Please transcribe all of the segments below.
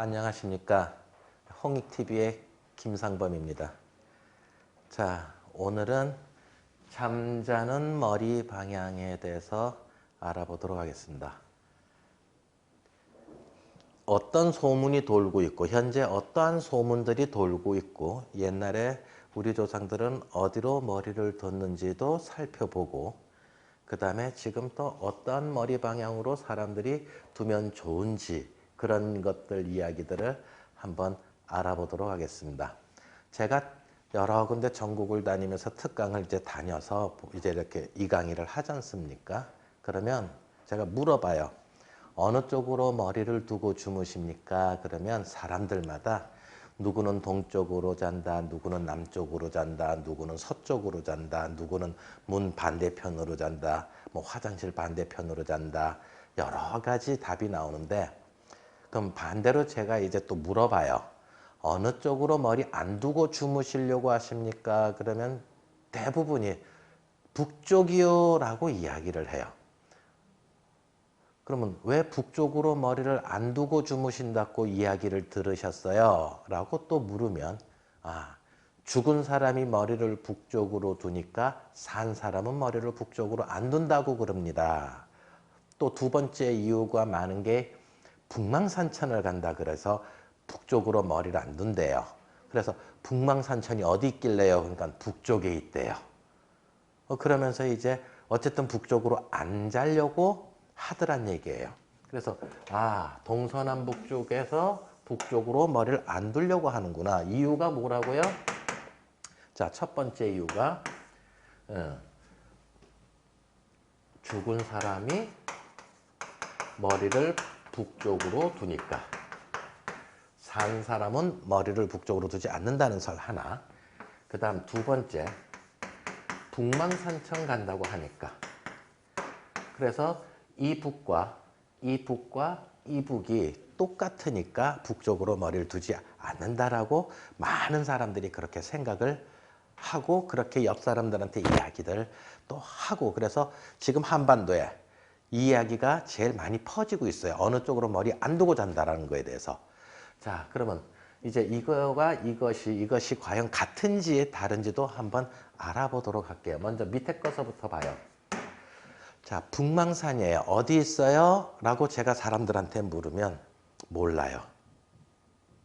안녕하십니까. 홍익TV의 김상범입니다. 자, 오늘은 잠자는 머리 방향에 대해서 알아보도록 하겠습니다. 어떤 소문이 돌고 있고 현재 어떠한 소문들이 돌고 있고 옛날에 우리 조상들은 어디로 머리를 뒀는지도 살펴보고 그 다음에 지금 또 어떠한 머리 방향으로 사람들이 두면 좋은지 그런 것들 이야기들을 한번 알아보도록 하겠습니다. 제가 여러 군데 전국을 다니면서 특강을 이제 다녀서 이제 이렇게 이 강의를 하지 않습니까? 그러면 제가 물어봐요. 어느 쪽으로 머리를 두고 주무십니까? 그러면 사람들마다 누구는 동쪽으로 잔다, 누구는 남쪽으로 잔다, 누구는 서쪽으로 잔다, 누구는 문 반대편으로 잔다, 뭐 화장실 반대편으로 잔다, 여러 가지 답이 나오는데 그럼 반대로 제가 이제 또 물어봐요. 어느 쪽으로 머리 안 두고 주무시려고 하십니까? 그러면 대부분이 북쪽이요 라고 이야기를 해요. 그러면 왜 북쪽으로 머리를 안 두고 주무신다고 이야기를 들으셨어요? 라고 또 물으면 죽은 사람이 머리를 북쪽으로 두니까 산 사람은 머리를 북쪽으로 안 둔다고 그럽니다. 또 두 번째 이유가 많은 게 북망산천을 간다 그래서 북쪽으로 머리를 안 둔대요. 그래서 북망산천이 어디 있길래요? 그러니까 북쪽에 있대요. 그러면서 이제 어쨌든 북쪽으로 안 자려고 하더란 얘기예요. 그래서 동서남북 쪽에서 북쪽으로 머리를 안 두려고 하는구나. 이유가 뭐라고요? 자, 첫 번째 이유가 죽은 사람이 머리를 북쪽으로 두니까 산 사람은 머리를 북쪽으로 두지 않는다는 설 하나. 그 다음 두 번째 북망산천 간다고 하니까 그래서 이 북과 이 북이 똑같으니까 북쪽으로 머리를 두지 않는다라고 많은 사람들이 그렇게 생각을 하고 그렇게 옆 사람들한테 이야기들 또 하고 그래서 지금 한반도에 이 이야기가 제일 많이 퍼지고 있어요. 어느 쪽으로 머리 안 두고 잔다라는 거에 대해서. 자, 그러면 이제 이것이 과연 같은지 다른지도 한번 알아보도록 할게요. 먼저 밑에 거서부터 봐요. 자, 북망산이에요. 어디 있어요? 라고 제가 사람들한테 물으면 몰라요.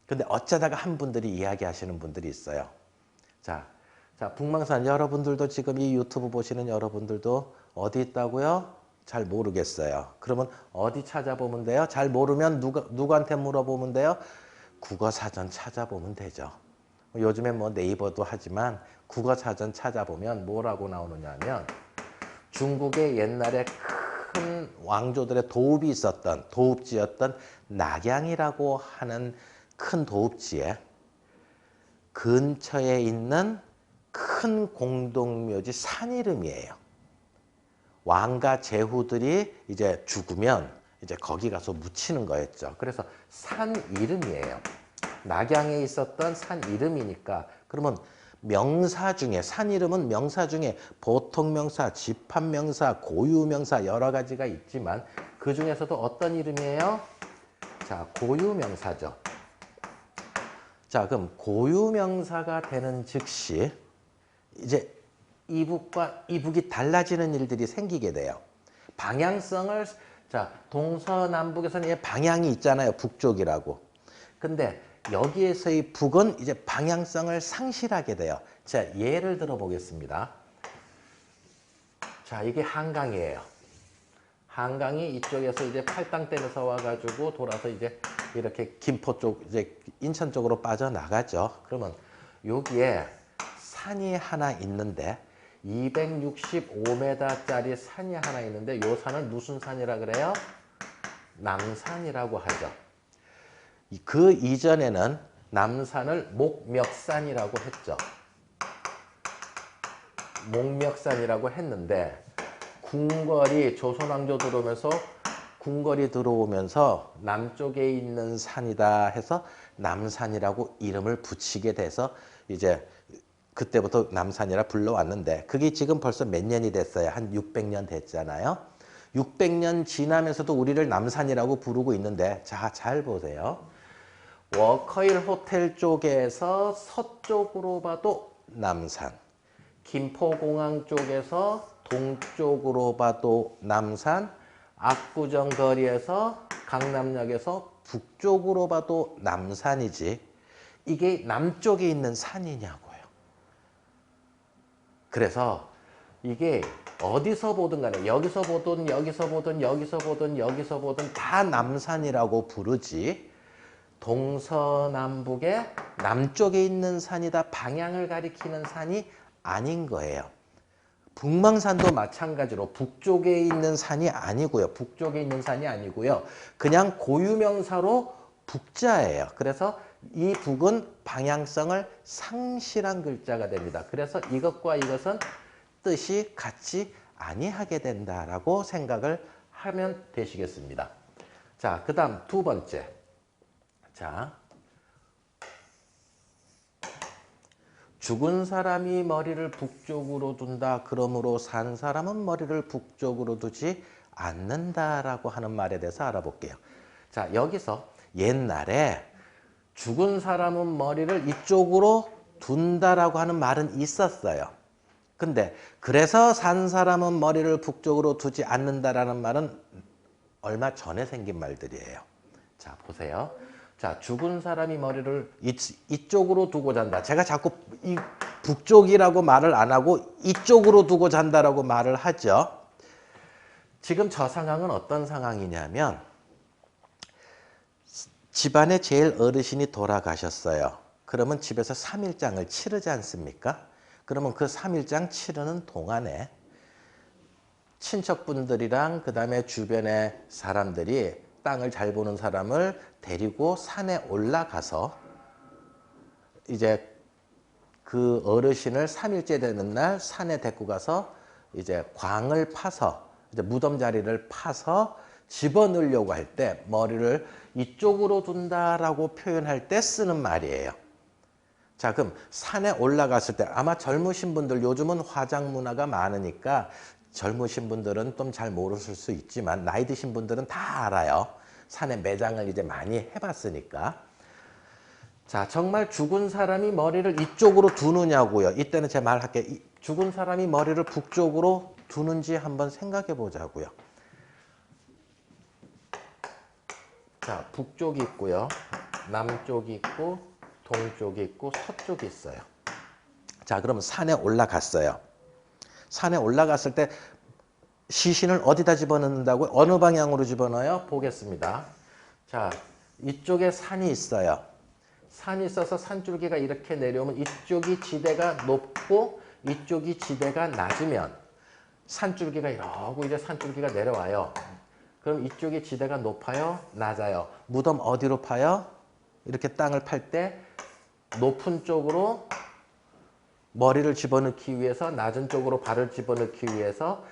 근데 어쩌다가 한 분들이 이야기하시는 분들이 있어요. 자, 북망산 여러분들도 지금 이 유튜브 보시는 여러분들도 어디 있다고요? 잘 모르겠어요. 그러면 어디 찾아보면 돼요? 잘 모르면 누구한테 물어보면 돼요? 국어사전 찾아보면 되죠. 요즘에 뭐 네이버도 하지만 국어사전 찾아보면 뭐라고 나오느냐 하면 중국의 옛날에 큰 왕조들의 도읍지였던 낙양이라고 하는 큰 도읍지에 근처에 있는 큰 공동묘지 산 이름이에요. 왕과 제후들이 이제 죽으면 이제 거기 가서 묻히는 거였죠. 그래서 산 이름이에요. 낙양에 있었던 산 이름이니까 그러면 명사 중에 산 이름은 명사 중에 보통 명사, 집합 명사, 고유 명사 여러 가지가 있지만 그 중에서도 어떤 이름이에요? 자, 고유 명사죠. 자, 그럼 고유 명사가 되는 즉시 이제 이북과 이북이 달라지는 일들이 생기게 돼요. 방향성을 자, 동서남북에서는 방향이 있잖아요. 북쪽이라고. 근데 여기에서의 북은 이제 방향성을 상실하게 돼요. 자, 예를 들어 보겠습니다. 자, 이게 한강이에요. 한강이 이쪽에서 이제 팔당댐에서 와가지고 돌아서 이제 이렇게 김포 쪽, 이제 인천 쪽으로 빠져나가죠. 그러면 여기에 산이 하나 있는데 265m짜리 산이 하나 있는데 이 산을 무슨 산이라 그래요? 남산이라고 하죠. 그 이전에는 남산을 목멱산이라고 했죠. 목멱산이라고 했는데 궁궐이 조선왕조 들어오면서 궁궐이 들어오면서 남쪽에 있는 산이다 해서 남산이라고 이름을 붙이게 돼서 이제 그때부터 남산이라 불러왔는데 그게 지금 벌써 몇 년이 됐어요. 한 600년 됐잖아요. 600년 지나면서도 우리를 남산이라고 부르고 있는데 자, 잘 보세요. 워커힐 호텔 쪽에서 서쪽으로 봐도 남산, 김포공항 쪽에서 동쪽으로 봐도 남산, 압구정 거리에서 강남역에서 북쪽으로 봐도 남산이지 이게 남쪽에 있는 산이냐고요. 그래서 이게 어디서 보든 간에 여기서 보든 여기서 보든 여기서 보든 여기서 보든 다 남산이라고 부르지 동서남북의 남쪽에 있는 산이다 방향을 가리키는 산이 아닌 거예요. 북망산도 마찬가지로 북쪽에 있는 산이 아니고요. 북쪽에 있는 산이 아니고요. 그냥 고유명사로 북자예요. 그래서 이 북은 방향성을 상실한 글자가 됩니다. 그래서 이것과 이것은 뜻이 같이 아니하게 된다라고 생각을 하면 되시겠습니다. 자, 그 다음 두 번째. 자, 죽은 사람이 머리를 북쪽으로 둔다. 그러므로 산 사람은 머리를 북쪽으로 두지 않는다라고 하는 말에 대해서 알아볼게요. 자, 여기서 옛날에 죽은 사람은 머리를 이쪽으로 둔다라고 하는 말은 있었어요. 근데 그래서 산 사람은 머리를 북쪽으로 두지 않는다라는 말은 얼마 전에 생긴 말들이에요. 자, 보세요. 자, 죽은 사람이 머리를 이쪽으로 두고 잔다. 제가 자꾸 이 북쪽이라고 말을 안 하고 이쪽으로 두고 잔다라고 말을 하죠. 지금 저 상황은 어떤 상황이냐면 집안에 제일 어르신이 돌아가셨어요. 그러면 집에서 3일장을 치르지 않습니까? 그러면 그 3일장 치르는 동안에 친척분들이랑 그 다음에 주변의 사람들이 땅을 잘 보는 사람을 데리고 산에 올라가서 이제 그 어르신을 3일째 되는 날 산에 데리고 가서 이제 광을 파서 이제 무덤 자리를 파서 집어넣으려고 할 때 머리를 이쪽으로 둔다라고 표현할 때 쓰는 말이에요. 자, 그럼 산에 올라갔을 때 아마 젊으신 분들 요즘은 화장 문화가 많으니까 젊으신 분들은 좀 잘 모르실 수 있지만 나이 드신 분들은 다 알아요. 산에 매장을 이제 많이 해봤으니까. 자, 정말 죽은 사람이 머리를 이쪽으로 두느냐고요. 이때는 제 말 할게요. 죽은 사람이 머리를 북쪽으로 두는지 한번 생각해 보자고요. 자, 북쪽이 있고요. 남쪽이 있고 동쪽이 있고 서쪽이 있어요. 자, 그러면 산에 올라갔어요. 산에 올라갔을 때 시신을 어디다 집어넣는다고요? 어느 방향으로 집어넣어요? 보겠습니다. 자, 이쪽에 산이 있어요. 산이 있어서 산줄기가 이렇게 내려오면 이쪽이 지대가 높고 이쪽이 지대가 낮으면 산줄기가 이러고 이제 산줄기가 내려와요. 그럼 이쪽이 지대가 높아요? 낮아요? 무덤 어디로 파요? 이렇게 땅을 팔 때 높은 쪽으로 머리를 집어넣기 위해서 낮은 쪽으로 발을 집어넣기 위해서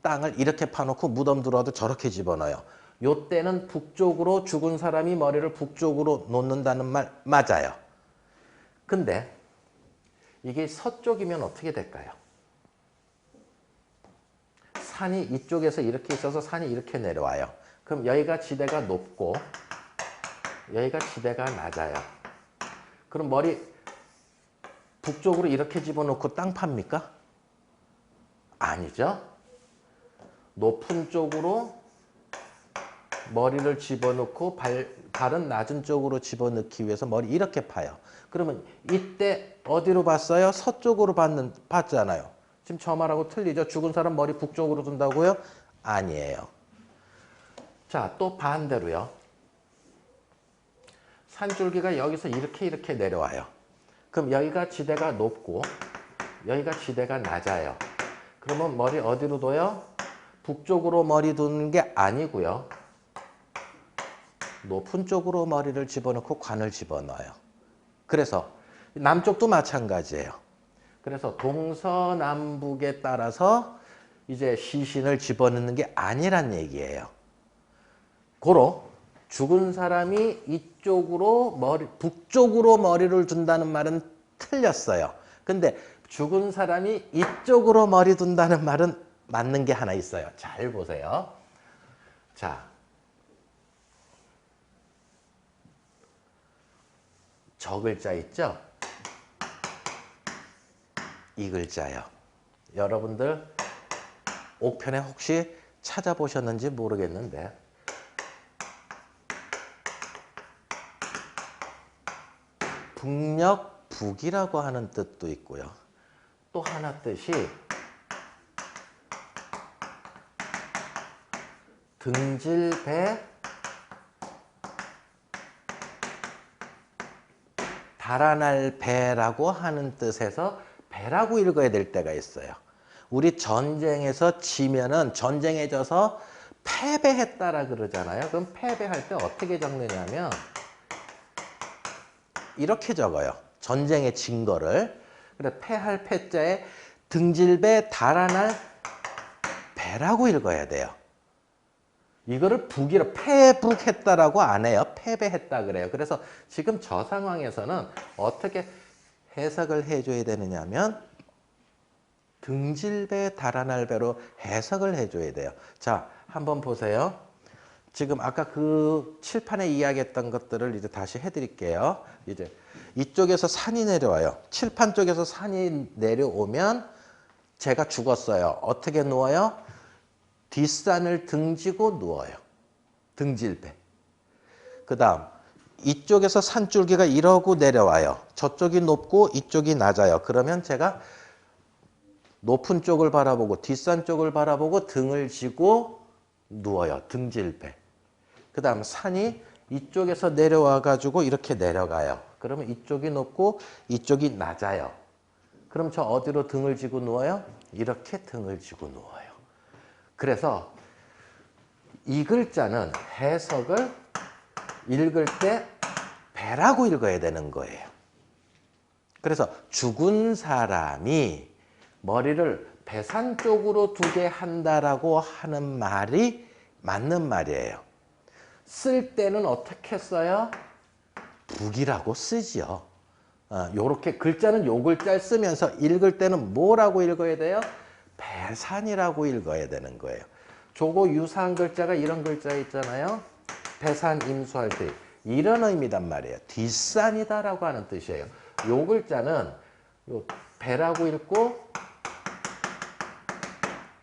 땅을 이렇게 파놓고 무덤 들어와도 저렇게 집어넣어요. 요때는 북쪽으로 죽은 사람이 머리를 북쪽으로 놓는다는 말 맞아요. 근데 이게 서쪽이면 어떻게 될까요? 산이 이쪽에서 이렇게 있어서 산이 이렇게 내려와요. 그럼 여기가 지대가 높고 여기가 지대가 낮아요. 그럼 머리 북쪽으로 이렇게 집어넣고 땅 팝니까? 아니죠. 높은 쪽으로 머리를 집어넣고 발은 낮은 쪽으로 집어넣기 위해서 머리 이렇게 파요. 그러면 이때 어디로 봤어요? 서쪽으로 봤잖아요. 지금 저 말하고 틀리죠? 죽은 사람 머리 북쪽으로 둔다고요? 아니에요. 자, 또 반대로요. 산줄기가 여기서 이렇게 내려와요. 그럼 여기가 지대가 높고 여기가 지대가 낮아요. 그러면 머리 어디로 둬요? 북쪽으로 머리 두는 게 아니고요. 높은 쪽으로 머리를 집어넣고 관을 집어넣어요. 그래서 남쪽도 마찬가지예요. 그래서 동서남북에 따라서 이제 시신을 집어넣는 게 아니란 얘기예요. 고로 죽은 사람이 이쪽으로 북쪽으로 머리를 둔다는 말은 틀렸어요. 근데 죽은 사람이 이쪽으로 머리 둔다는 말은 맞는 게 하나 있어요. 잘 보세요. 자, 저 글자 있죠? 이 글자요. 여러분들 옥편에 혹시 찾아보셨는지 모르겠는데 북녘 북이라고 하는 뜻도 있고요. 또 하나 뜻이 등질배 달아날 배라고 하는 뜻에서 배라고 읽어야 될 때가 있어요. 우리 전쟁에서 지면은 전쟁에 져서 패배했다라 그러잖아요. 그럼 패배할 때 어떻게 적느냐면 이렇게 적어요. 전쟁에 진 거를. 그래 패할 패자에 등질배 달아날 배라고 읽어야 돼요. 이거를 북이라 패북했다라고 안 해요. 패배했다 그래요. 그래서 지금 저 상황에서는 어떻게 해석을 해줘야 되느냐면 등질배 달아날 배로 해석을 해줘야 돼요. 자, 한번 보세요. 지금 아까 그 칠판에 이야기했던 것들을 이제 다시 해드릴게요. 이제 이쪽에서 산이 내려와요. 칠판 쪽에서 산이 내려오면 제가 죽었어요. 어떻게 누워요? 뒷산을 등지고 누워요. 등질배. 그 다음 이쪽에서 산줄기가 이러고 내려와요. 저쪽이 높고 이쪽이 낮아요. 그러면 제가 높은 쪽을 바라보고 뒷산 쪽을 바라보고 등을 지고 누워요. 등질배. 그 다음 산이 이쪽에서 내려와 가지고 이렇게 내려가요. 그러면 이쪽이 높고 이쪽이 낮아요. 그럼 저 어디로 등을 지고 누워요? 이렇게 등을 지고 누워요. 그래서 이 글자는 해석을 읽을 때 배라고 읽어야 되는 거예요. 그래서 죽은 사람이 머리를 배산 쪽으로 두게 한다라고 하는 말이 맞는 말이에요. 쓸 때는 어떻게 써요? 북이라고 쓰지요. 요렇게 글자는 요 글자를 쓰면서 읽을 때는 뭐라고 읽어야 돼요? 배산이라고 읽어야 되는 거예요. 저거 유사한 글자가 이런 글자 있잖아요. 배산 임수할 때 이런 의미단 말이에요. 뒷산이다라고 하는 뜻이에요. 요 글자는 요 배라고 읽고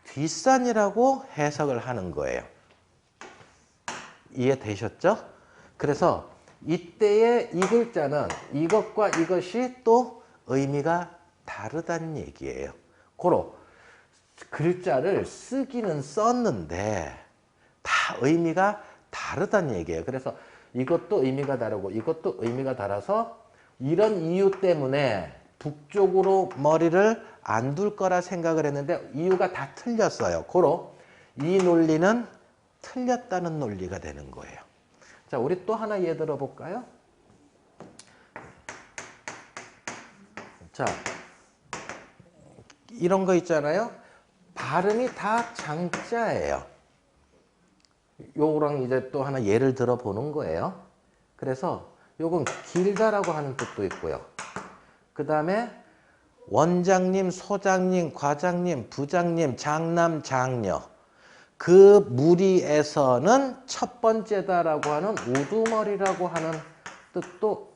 뒷산이라고 해석을 하는 거예요. 이해되셨죠? 그래서 이때의 이 글자는 이것과 이것이 또 의미가 다르다는 얘기예요. 고로 글자를 쓰기는 썼는데 다 의미가 다르다는 얘기예요. 그래서 이것도 의미가 다르고 이것도 의미가 달라서 이런 이유 때문에 북쪽으로 머리를 안 둘 거라 생각을 했는데 이유가 다 틀렸어요. 고로 이 논리는 틀렸다는 논리가 되는 거예요. 자, 우리 또 하나 예를 들어 볼까요? 자, 이런 거 있잖아요. 발음이 다 장자예요. 요거랑 이제 또 하나 예를 들어 보는 거예요. 그래서 요건 길다라고 하는 뜻도 있고요. 그 다음에 원장님, 소장님, 과장님, 부장님, 장남, 장녀. 그 무리에서는 첫 번째다라고 하는 우두머리라고 하는 뜻도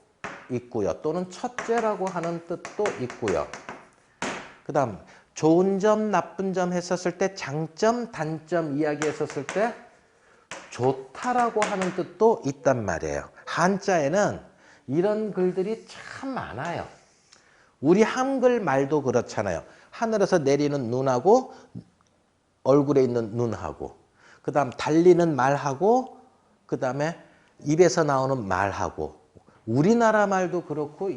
있고요. 또는 첫째라고 하는 뜻도 있고요. 그 다음 좋은 점, 나쁜 점 했었을 때 장점, 단점 이야기했었을 때 좋다라고 하는 뜻도 있단 말이에요. 한자에는 이런 글들이 참 많아요. 우리 한글 말도 그렇잖아요. 하늘에서 내리는 눈하고 얼굴에 있는 눈하고 그 다음 달리는 말하고 그 다음에 입에서 나오는 말하고 우리나라 말도 그렇고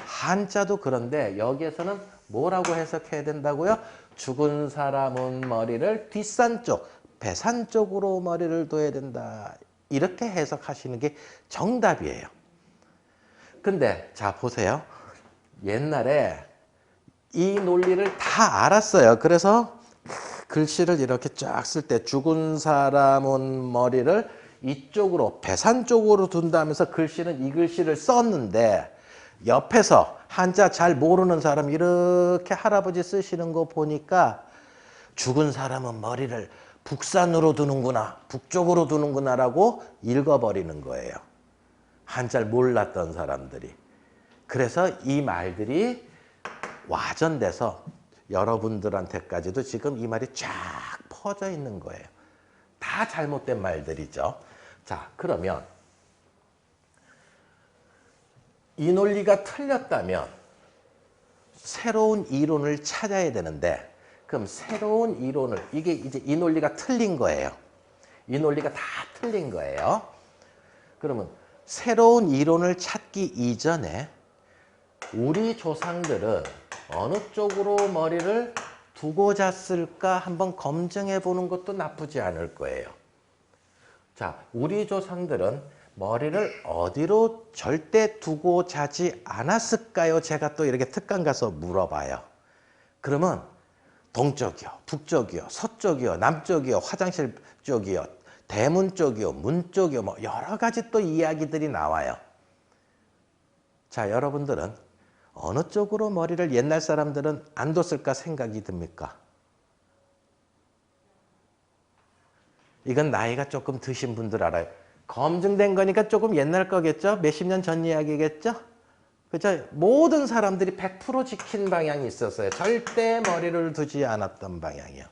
한자도 그런데 여기에서는 뭐라고 해석해야 된다고요? 죽은 사람은 머리를 뒷산 쪽, 배산 쪽으로 머리를 둬야 된다. 이렇게 해석하시는 게 정답이에요. 근데 자 보세요. 옛날에 이 논리를 다 알았어요. 그래서 글씨를 이렇게 쫙 쓸 때 죽은 사람은 머리를 이쪽으로 배산 쪽으로 둔다면서 글씨는 이 글씨를 썼는데 옆에서 한자 잘 모르는 사람 이렇게 할아버지 쓰시는 거 보니까 죽은 사람은 머리를 북산으로 두는구나 북쪽으로 두는구나 라고 읽어버리는 거예요. 한자를 몰랐던 사람들이. 그래서 이 말들이 와전돼서 여러분들한테까지도 지금 이 말이 쫙 퍼져 있는 거예요. 다 잘못된 말들이죠. 자, 그러면 이 논리가 틀렸다면 새로운 이론을 찾아야 되는데, 그럼 새로운 이론을, 이게 이제 이 논리가 틀린 거예요. 이 논리가 다 틀린 거예요. 그러면 새로운 이론을 찾기 이전에 우리 조상들은 어느 쪽으로 머리를 두고 잤을까 한번 검증해 보는 것도 나쁘지 않을 거예요. 자, 우리 조상들은 머리를 어디로 절대 두고 자지 않았을까요? 제가 또 이렇게 특강 가서 물어봐요. 그러면 동쪽이요, 북쪽이요, 서쪽이요, 남쪽이요, 화장실 쪽이요, 대문 쪽이요, 문 쪽이요, 뭐 여러 가지 또 이야기들이 나와요. 자, 여러분들은 어느 쪽으로 머리를 옛날 사람들은 안 뒀을까 생각이 듭니까? 이건 나이가 조금 드신 분들 알아요. 검증된 거니까 조금 옛날 거겠죠? 몇십 년 전 이야기겠죠? 그죠? 모든 사람들이 100% 지킨 방향이 있었어요. 절대 머리를 두지 않았던 방향이요.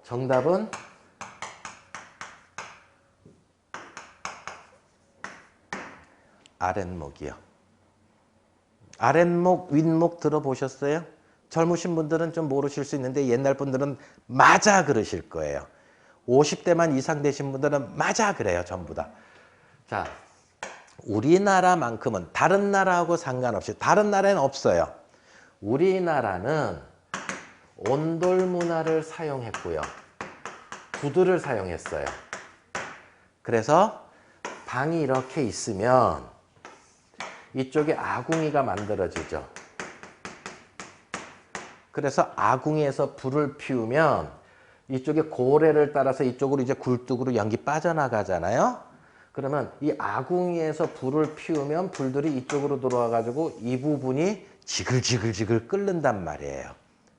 정답은 아랫목이요. 아랫목, 윗목 들어보셨어요? 젊으신 분들은 좀 모르실 수 있는데 옛날 분들은 맞아 그러실 거예요. 50대만 이상 되신 분들은 맞아 그래요. 전부 다. 자, 우리나라만큼은 다른 나라하고 상관없이, 다른 나라에는 없어요. 우리나라는 온돌 문화를 사용했고요. 구두를 사용했어요. 그래서 방이 이렇게 있으면 이쪽에 아궁이가 만들어지죠. 그래서 아궁이에서 불을 피우면 이쪽에 고래를 따라서 이쪽으로 이제 굴뚝으로 연기 빠져나가잖아요. 그러면 이 아궁이에서 불을 피우면 불들이 이쪽으로 들어와 가지고 이 부분이 지글지글지글 끓는단 말이에요.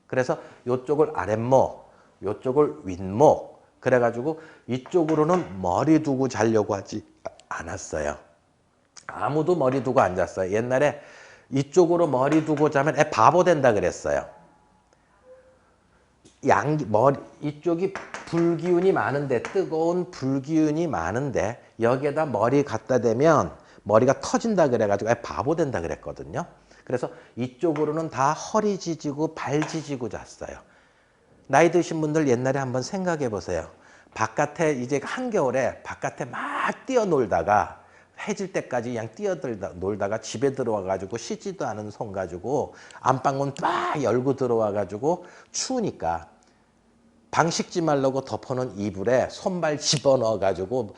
그래서 이쪽을 아랫목, 이쪽을 윗목, 그래 가지고 이쪽으로는 머리 두고 자려고 하지 않았어요. 아무도 머리 두고 안 잤어요. 옛날에 이쪽으로 머리 두고 자면 애 바보 된다 그랬어요. 머리 이쪽이 불기운이 많은데, 뜨거운 불기운이 많은데 여기에다 머리 갖다 대면 머리가 터진다 그래가지고 바보 된다 그랬거든요. 그래서 이쪽으로는 다 허리 지지고 발 지지고 잤어요. 나이 드신 분들 옛날에 한번 생각해 보세요. 바깥에 이제 한겨울에 바깥에 막 뛰어놀다가 해질 때까지 그냥 뛰어놀다가 집에 들어와가지고 씻지도 않은 손 가지고 안방문 막 열고 들어와가지고 추우니까 방 씻지 말라고 덮어놓은 이불에 손발 집어넣어가지고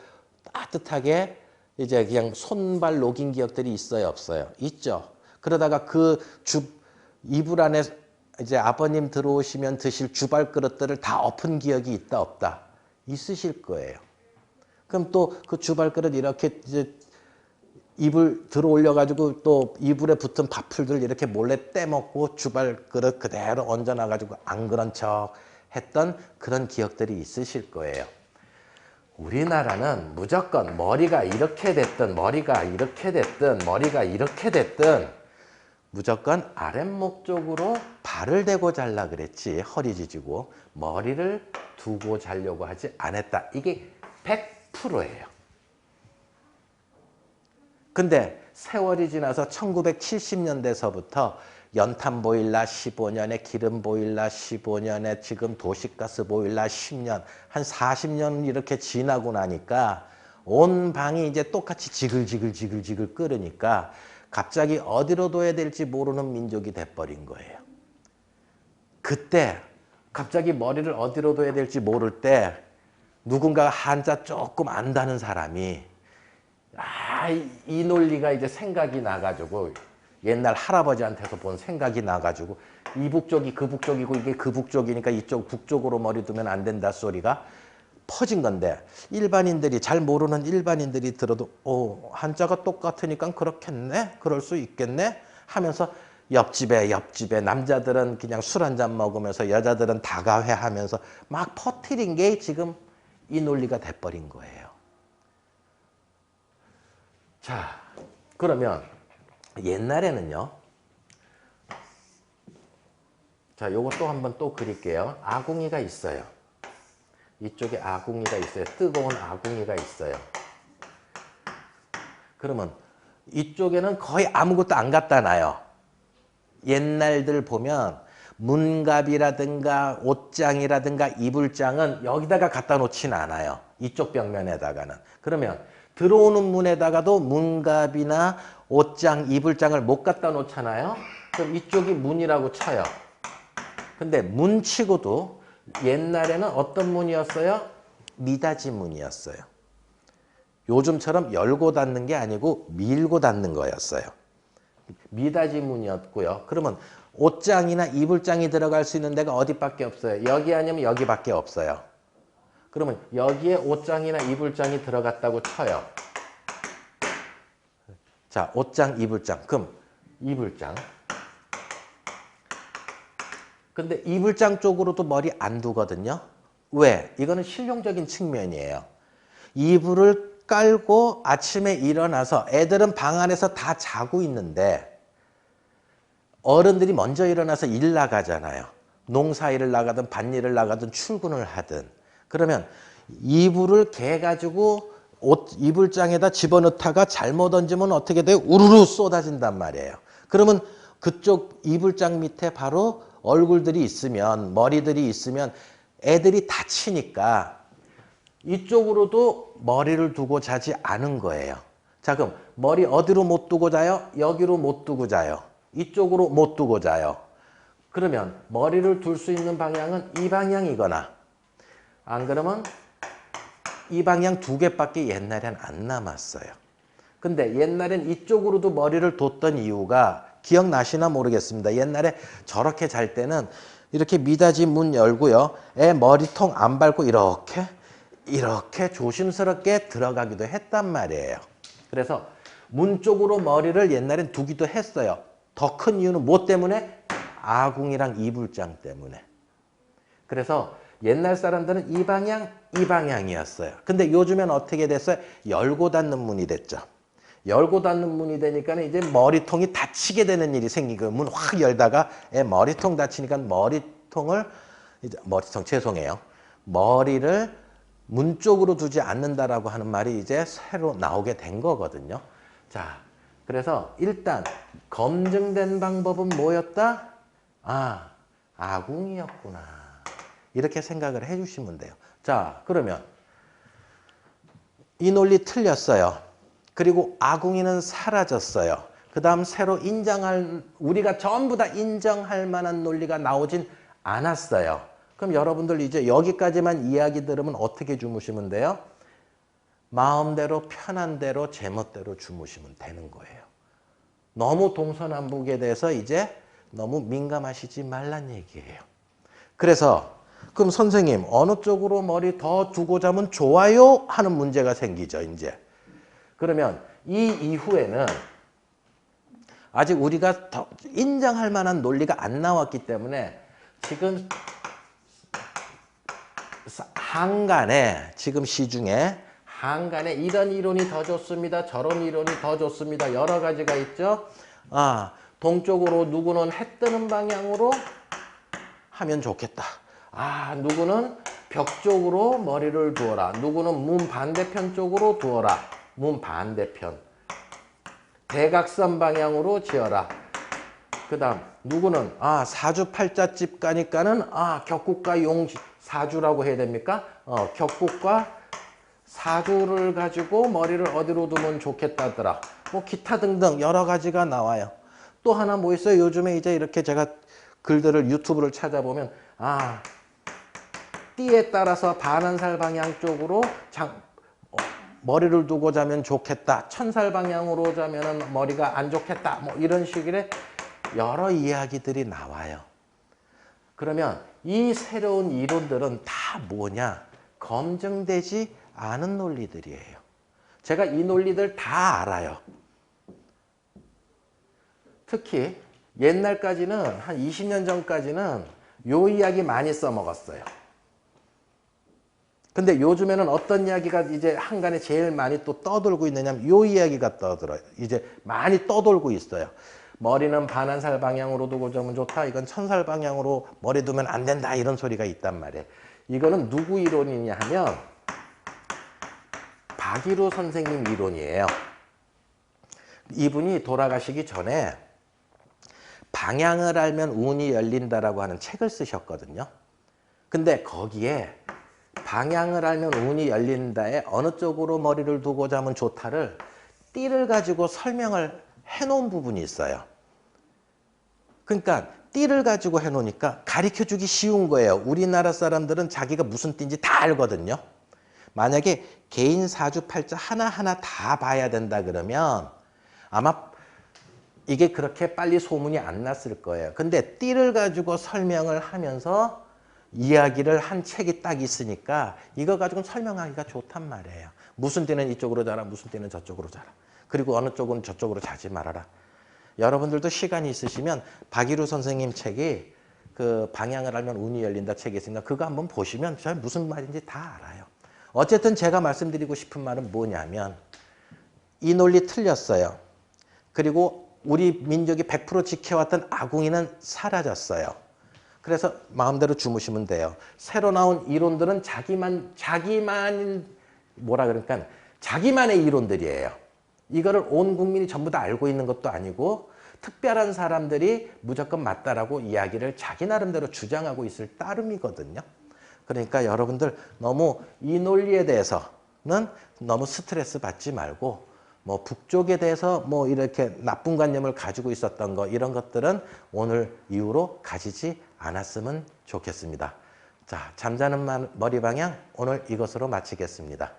따뜻하게 이제 그냥 손발 녹인 기억들이 있어요, 없어요? 있죠. 그러다가 그 이불 안에 이제 아버님 들어오시면 드실 주발 그릇들을 다 엎은 기억이 있다, 없다? 있으실 거예요. 그럼 또 그 주발 그릇 이렇게 이제 이불 들어 올려가지고 또 이불에 붙은 밥풀들 이렇게 몰래 떼먹고 주발 그릇 그대로 얹어놔가지고 안 그런 척 했던 그런 기억들이 있으실 거예요. 우리나라는 무조건 머리가 이렇게 됐든 머리가 이렇게 됐든 머리가 이렇게 됐든 무조건 아랫목 쪽으로 발을 대고 잘라 그랬지, 허리 지지고 머리를 두고 자려고 하지 않았다. 이게 100%예요. 근데 세월이 지나서 1970년대서부터 연탄 보일러 15년에 기름 보일러 15년에 지금 도시가스 보일러 10년, 한 40년 이렇게 지나고 나니까 온 방이 이제 똑같이 지글지글 끓으니까 갑자기 어디로 둬야 될지 모르는 민족이 돼버린 거예요. 그때 갑자기 머리를 어디로 둬야 될지 모를 때 누군가 한자 조금 안다는 사람이 이 논리가 이제 생각이 나가지고 옛날 할아버지한테서 본 생각이 나가지고 이 북쪽이 그 북쪽이고 이게 그 북쪽이니까 이쪽 북쪽으로 머리 두면 안 된다 소리가 퍼진 건데, 일반인들이 잘 모르는 일반인들이 들어도 한자가 똑같으니까 그렇겠네, 그럴 수 있겠네 하면서 옆집에 남자들은 그냥 술 한잔 먹으면서 여자들은 다가회 하면서 막 퍼뜨린 게 지금 이 논리가 돼버린 거예요. 자, 그러면 옛날에는요. 자, 요것도 한번 또 그릴게요. 아궁이가 있어요. 이쪽에 아궁이가 있어요. 뜨거운 아궁이가 있어요. 그러면 이쪽에는 거의 아무것도 안 갖다 놔요. 옛날들 보면 문갑이라든가 옷장이라든가 이불장은 여기다가 갖다 놓진 않아요. 이쪽 벽면에다가는. 그러면 들어오는 문에다가도 문갑이나 옷장, 이불장을 못 갖다 놓잖아요. 그럼 이쪽이 문이라고 쳐요. 근데 문치고도 옛날에는 어떤 문이었어요? 미닫이 문이었어요. 요즘처럼 열고 닫는 게 아니고 밀고 닫는 거였어요. 미닫이 문이었고요. 그러면 옷장이나 이불장이 들어갈 수 있는 데가 어디밖에 없어요? 여기 아니면 여기밖에 없어요. 그러면 여기에 옷장이나 이불장이 들어갔다고 쳐요. 자, 옷장, 이불장. 그럼 이불장. 근데 이불장 쪽으로도 머리 안 두거든요. 왜? 이거는 실용적인 측면이에요. 이불을 깔고 아침에 일어나서 애들은 방 안에서 다 자고 있는데 어른들이 먼저 일어나서 일 나가잖아요. 농사일을 나가든 밭일을 나가든 출근을 하든. 그러면 이불을 개가지고 이불장에다 집어넣다가 잘못 얹으면 어떻게 돼요? 우르르 쏟아진단 말이에요. 그러면 그쪽 이불장 밑에 바로 얼굴들이 있으면, 머리들이 있으면 애들이 다치니까 이쪽으로도 머리를 두고 자지 않은 거예요. 자, 그럼 머리 어디로 못 두고 자요? 여기로 못 두고 자요. 이쪽으로 못 두고 자요. 그러면 머리를 둘 수 있는 방향은 이 방향이거나 안 그러면 이 방향 두 개밖에 옛날엔 안 남았어요. 근데 옛날엔 이쪽으로도 머리를 뒀던 이유가 기억나시나 모르겠습니다. 옛날에 저렇게 잘 때는 이렇게 미닫이 문 열고요. 애 머리통 안 밟고 이렇게 조심스럽게 들어가기도 했단 말이에요. 그래서 문 쪽으로 머리를 옛날엔 두기도 했어요. 더 큰 이유는 뭐 때문에? 아궁이랑 이불장 때문에. 그래서 옛날 사람들은 이 방향, 이 방향이었어요. 근데 요즘엔 어떻게 됐어요? 열고 닫는 문이 됐죠. 열고 닫는 문이 되니까 이제 머리통이 다치게 되는 일이 생기고 문 확 열다가 머리통 다치니까 머리통 죄송해요. 머리를 문 쪽으로 두지 않는다라고 하는 말이 이제 새로 나오게 된 거거든요. 자, 그래서 일단 검증된 방법은 뭐였다? 아, 아궁이였구나. 이렇게 생각을 해주시면 돼요. 자, 그러면 이 논리 틀렸어요. 그리고 아궁이는 사라졌어요. 그 다음 새로 우리가 전부 다 인정할 만한 논리가 나오진 않았어요. 그럼 여러분들 이제 여기까지만 이야기 들으면 어떻게 주무시면 돼요? 마음대로 편한 대로 제멋대로 주무시면 되는 거예요. 너무 동서남북에 대해서 이제 너무 민감하시지 말란 얘기예요. 그래서 그럼 선생님 어느 쪽으로 머리 더 두고 자면 좋아요? 하는 문제가 생기죠. 이제. 그러면 이 이후에는 아직 우리가 더 인정할 만한 논리가 안 나왔기 때문에 지금 지금 시중에 한간에 이런 이론이 더 좋습니다. 저런 이론이 더 좋습니다. 여러 가지가 있죠. 동쪽으로 누구는 해 뜨는 방향으로 하면 좋겠다. 누구는 벽 쪽으로 머리를 두어라. 누구는 문 반대편 쪽으로 두어라. 문 반대편. 대각선 방향으로 지어라. 그 다음 누구는 사주팔자집 가니까는 격국과 사주라고 해야 됩니까? 격국과 사주를 가지고 머리를 어디로 두면 좋겠다더라. 뭐 기타 등등 여러 가지가 나와요. 또 하나 뭐 있어요? 요즘에 이제 이렇게 제가 글들을 유튜브를 찾아보면 띠에 따라서 반환살 방향 쪽으로 머리를 두고 자면 좋겠다. 천살 방향으로 자면 머리가 안 좋겠다. 뭐 이런 식의 여러 이야기들이 나와요. 그러면 이 새로운 이론들은 다 뭐냐? 검증되지 않은 논리들이에요. 제가 이 논리들 다 알아요. 특히 옛날까지는 한 20년 전까지는 요 이야기 많이 써먹었어요. 근데 요즘에는 어떤 이야기가 이제 한간에 제일 많이 또 떠돌고 있느냐면 요 이야기가 떠들어요. 이제 많이 떠돌고 있어요. 머리는 반환살 방향으로 두고 자면 좋다. 이건 천살 방향으로 머리 두면 안 된다. 이런 소리가 있단 말이에요. 이거는 누구 이론이냐 하면 박일우 선생님 이론이에요. 이분이 돌아가시기 전에 방향을 알면 운이 열린다라고 하는 책을 쓰셨거든요. 근데 거기에 방향을 알면 운이 열린다에 어느 쪽으로 머리를 두고 자면 좋다를 띠를 가지고 설명을 해놓은 부분이 있어요. 그러니까 띠를 가지고 해놓으니까 가르쳐주기 쉬운 거예요. 우리나라 사람들은 자기가 무슨 띠인지 다 알거든요. 만약에 개인 사주팔자 하나하나 다 봐야 된다 그러면 아마 이게 그렇게 빨리 소문이 안 났을 거예요. 근데 띠를 가지고 설명을 하면서 이야기를 한 책이 딱 있으니까 이거 가지고 설명하기가 좋단 말이에요. 무슨 띠는 이쪽으로 자라, 무슨 띠는 저쪽으로 자라. 그리고 어느 쪽은 저쪽으로 자지 말아라. 여러분들도 시간이 있으시면 박일우 선생님 책이 그 방향을 알면 운이 열린다 책이 있으니까 그거 한번 보시면 저 무슨 말인지 다 알아요. 어쨌든 제가 말씀드리고 싶은 말은 뭐냐면 이 논리 틀렸어요. 그리고 우리 민족이 100% 지켜왔던 아궁이는 사라졌어요. 그래서 마음대로 주무시면 돼요. 새로 나온 이론들은 자기만 뭐라 그러니까 자기만의 이론들이에요. 이거를 온 국민이 전부 다 알고 있는 것도 아니고 특별한 사람들이 무조건 맞다라고 이야기를 자기 나름대로 주장하고 있을 따름이거든요. 그러니까 여러분들 너무 이 논리에 대해서는 너무 스트레스 받지 말고 뭐 북쪽에 대해서 뭐 이렇게 나쁜 관념을 가지고 있었던 거 이런 것들은 오늘 이후로 가지지 않았으면 좋겠습니다. 자, 잠자는 머리 방향 오늘 이것으로 마치겠습니다.